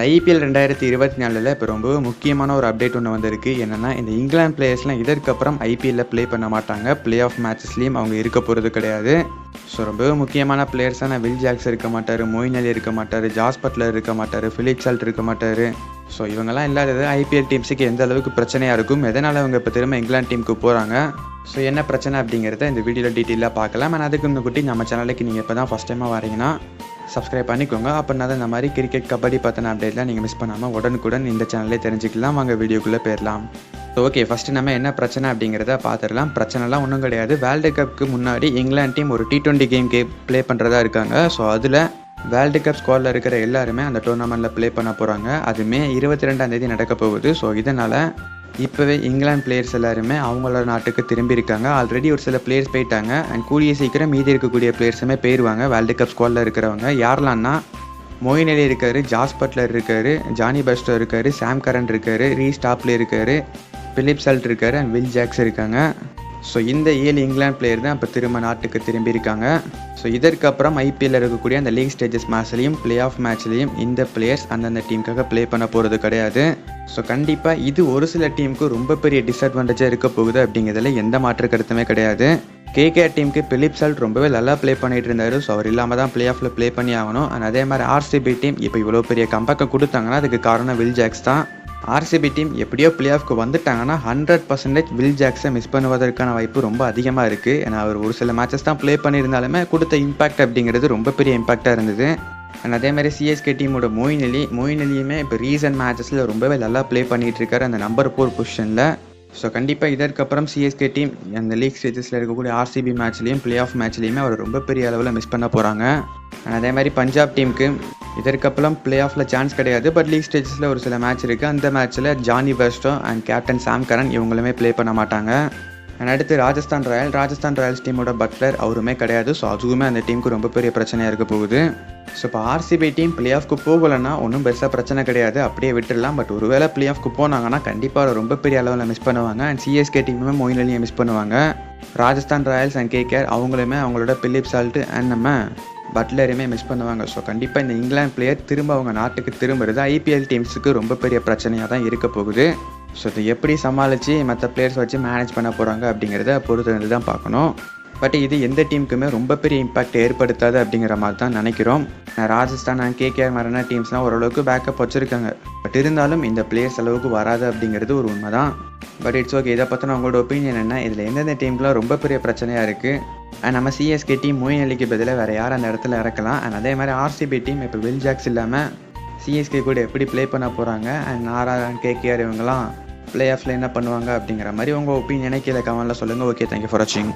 IPL 2024ல் இப்போ ரொம்ப முக்கியமான ஒரு அப்டேட் ஒன்று வந்திருக்கு. என்னென்னா, இந்த இங்கிலாந்து பிளேயர்ஸ்லாம் இதற்கப்புறம் ஐபிஎல்லில் ப்ளே பண்ண மாட்டாங்க. ப்ளே ஆஃப் மேட்சஸ்லேயும் அவங்க இருக்க போகிறது கிடையாது. ஸோ ரொம்ப முக்கியமான பிளேயர்ஸான வில் ஜாக்ஸ் இருக்க மாட்டார், மொயின் அலி இருக்க மாட்டார், ஜாஸ் பட்லர் இருக்க மாட்டார், பிலிப் சால்ட் இருக்க மாட்டார். ஸோ இவங்கெல்லாம் இல்லாதது ஐபிஎல் டீம்ஸுக்கு எந்த அளவுக்கு பிரச்சனையாக இருக்கும், எதனால் அவங்க இப்போ திரும்ப இங்கிலாந்து டீமுக்கு போகிறாங்க, ஸோ என்ன பிரச்சனை அப்படிங்கிறத இந்த வீடியோவில் டீட்டெயிலாக பார்க்கலாம். ஆனால் அதுக்கு முன்னாடி நம்ம சேனலுக்கு நீங்கள் இப்போ தான் ஃபஸ்ட் டைமாக வரீங்கன்னா சப்ஸ்கிரைப் பண்ணிக்கோங்க. அப்படின்னா தான் இந்த மாதிரி கிரிக்கெட், கபடி பற்றின அப்டேட்லாம் நீங்கள் மிஸ் பண்ணாமல் உடனுக்குடன் இந்த சேனல்லே தெரிஞ்சுக்கலாம். வாங்க வீடியோக்குள்ளே போயிடலாம். ஓகே, ஃபஸ்ட்டு நம்ம என்ன பிரச்சனை அப்படிங்கிறத பார்த்துடலாம். பிரச்சனைலாம் ஒன்றும் கிடையாது. வேர்ல்டு கப்புக்கு முன்னாடி இங்கிலாந்து டீம் ஒரு T20 கேம் ப்ளே பண்ணுறதா இருக்காங்க. ஸோ அதில் வேர்ல்டு கப் ஸ்குவாடில் இருக்கிற எல்லாருமே அந்த டோர்னமெண்ட்டில் ப்ளே பண்ண போகிறாங்க. அது மே 22 நடக்க போகுது. ஸோ இதனால் இப்போவே இங்கிலாந்து பிளேயர்ஸ் எல்லாருமே அவங்களோட நாட்டுக்கு திரும்பி இருக்காங்க. ஆல்ரெடி ஒரு சில பிளேயர்ஸ் போயிட்டாங்க. அண்ட் கூடிய சீக்கிரம் மீதி இருக்கக்கூடிய பிளேயர்ஸுமே போயிடுவாங்க. வேர்ல்டு கப் ஸ்குவாடில் இருக்கிறவங்க யாரெல்லாம்னா, மொயின் அலி இருக்கார், ஜாஸ் பட்லர் இருக்கார், ஜானி பெஸ்டோ இருக்கார், சாம் கரன் இருக்கார், ரீஸ் டாப்லே இருக்கார், பிலிப் சால்ட் இருக்கார், அண்ட் வில் ஜாக்ஸ் இருக்காங்க. ஸோ இந்த 7 இங்கிலாந்து பிளேயர் தான் இப்போ திரும்ப நாட்டுக்கு திரும்பி இருக்காங்க. ஸோ இதற்கப்புறம் ஐபிஎல்லில் இருக்கக்கூடிய அந்த லீக் ஸ்டேஜஸ் மேட்ச்லேயும் ப்ளே ஆஃப் மேட்ச்லேயும் இந்த பிளேயர்ஸ் அந்தந்த டீமுக்காக ப்ளே பண்ண போகிறது கிடையாது. ஸோ கண்டிப்பாக இது ஒரு சில டீமுக்கு ரொம்ப பெரிய டிஸ்அட்வான்டேஜாக இருக்க போகுது அப்படிங்கிறதுல எந்த மாற்று கருத்துமே கிடையாது. கேகேஆர் டீமுக்கு பிலிப் சால்ட் ரொம்பவே நல்லா ப்ளே பண்ணிட்டு இருந்தார். ஸோ அவர் இல்லாமல் தான் ப்ளே ஆஃபில் ப்ளே பண்ணி ஆகணும். அண்ட் அதே மாதிரி ஆர்சிபி டீம் இப்போ இவ்வளோ பெரிய கம்பேக்கை கொடுத்தாங்கன்னா அதுக்கு காரணம் வில் ஜாக்ஸ் தான். ஆர்சிபி டீம் எப்படியோ ப்ளே ஆஃப்க்கு வந்துட்டாங்கன்னா 100% வில் ஜாக்ஸை மிஸ் பண்ணுவதற்கான வாய்ப்பு ரொம்ப அதிகமாக இருக்குது. ஏன்னா அவர் ஒரு சில மேட்சஸ் தான் ப்ளே பண்ணியிருந்தாலுமே கொடுத்த இம்பாக்ட் அப்படிங்கிறது ரொம்ப பெரிய இம்பாக்டாக இருந்தது. அண்ட் அதே மாதிரி சிஎஸ்கே டீமோட மொயின் அலியுமே இப்போ ரீசன்ட் மேட்சஸில் ரொம்பவே நல்லா ப்ளே பண்ணிகிட்டு இருக்காரு அந்த நம்பர் 4 பொசிஷனில். ஸோ கண்டிப்பாக இதற்கப்புறம் சிஎஸ்கே டீம் அந்த லீக் ஸ்டேஜஸில் இருக்கக்கூடிய ஆர்சிபி மேட்ச்லேயும் ப்ளே ஆஃப் மேட்ச்லேயுமே அவர் ரொம்ப பெரிய அளவில் மிஸ் பண்ண போகிறாங்க. அண்ட் அதே மாதிரி பஞ்சாப் டீமுக்கு இதற்கப்புறம் ப்ளே ஆஃபில் சான்ஸ் கிடையாது. பட் லீக் ஸ்டேஜஸில் ஒரு சில மேட்ச் இருக்குது. அந்த மேட்ச்சில் Jonny Bairstow and captain Sam Curran இவங்களுமே ப்ளே பண்ண மாட்டாங்க. அண்ட் அடுத்து ராஜஸ்தான் ராயல்ஸ் டீமோட பட்லர் அவருமே கிடையாது. ஸோ அதுவுமே அந்த டீமுக்கு ரொம்ப பெரிய பிரச்சனையாக இருக்க போகுது. ஸோ இப்போ ஆர்சிபி டீம் ப்ளே ஆஃப்க்கு போகலைன்னா ஒன்றும் பெருசாக பிரச்சனை கிடையாது, அப்படியே விட்டுடலாம். பட் ஒருவேளை ப்ளே ஆஃப்க்கு போனாங்கன்னா கண்டிப்பாக ரொம்ப பெரிய அளவில் மிஸ் பண்ணுவாங்க. அண்ட் சிஎஸ்கே டீமுமே மொயின் அலியை மிஸ் பண்ணுவாங்க. ராஜஸ்தான் ராயல்ஸ் அண்ட் கேகேஆர் அவங்களுமே அவங்களோட பிலிப் சால்ட் அண்ட் நம்ம பட்லருமே மிஸ் பண்ணுவாங்க. ஸோ கண்டிப்பாக இந்த இங்கிலாந்து பிளேயர் திரும்ப அவங்க நாட்டுக்கு திரும்புறது ஐபிஎல் டீம்ஸுக்கு ரொம்ப பெரிய பிரச்சனையாக தான் இருக்க போகுது. ஸோ இதை எப்படி சமாளித்து மற்ற பிளேயர்ஸ் வச்சு மேனேஜ் பண்ண போகிறாங்க அப்படிங்கிறத பொறுத்து தான் பார்க்கணும். பட் இது எந்த டீமுக்குமே ரொம்ப பெரிய இம்பாக்ட் ஏற்படுத்தாது அப்படிங்கிற மாதிரி தான் நினைக்கிறோம். ராஜஸ்தான் அண்ட் கேகேஆர் மாதிரியான டீம்ஸ்லாம் ஓரளவுக்கு பேக்கப் வச்சுருக்காங்க. பட் இருந்தாலும் இந்த பிளேயர்ஸ் அளவுக்கு வராது அப்படிங்கிறது ஒரு உண்மை தான். But it's okay. இதை பற்றின உங்களோட ஒப்பீனியன் என்ன? இதில் எந்தெந்த டீமுக்குலாம் ரொம்ப பெரிய பிரச்சனையாக இருக்குது? அண்ட் நம்ம சிஎஸ்கே டீம் மொயின் அலிக்கு பதிலாக வேறு யார் அந்த இடத்துல இறக்கலாம்? அண்ட் அதே மாதிரி ஆர்சிபி டீம் இப்போ வில் ஜாக்ஸ் இல்லாமல் சிஎஸ்கே கூட எப்படி ப்ளே பண்ண போகிறாங்க? அண்ட் ஆர்ஆர் அண்ட் கேகேஆர் இவங்கெல்லாம் ப்ளே ஆஃபில் என்ன பண்ணுவாங்க அப்படிங்கிற மாதிரி உங்கள் ஒப்பீனியனை கீழே கமெண்ட்டில் சொல்லுங்கள். ஓகே, தேங்க்யூ ஃபார் வாட்சிங்.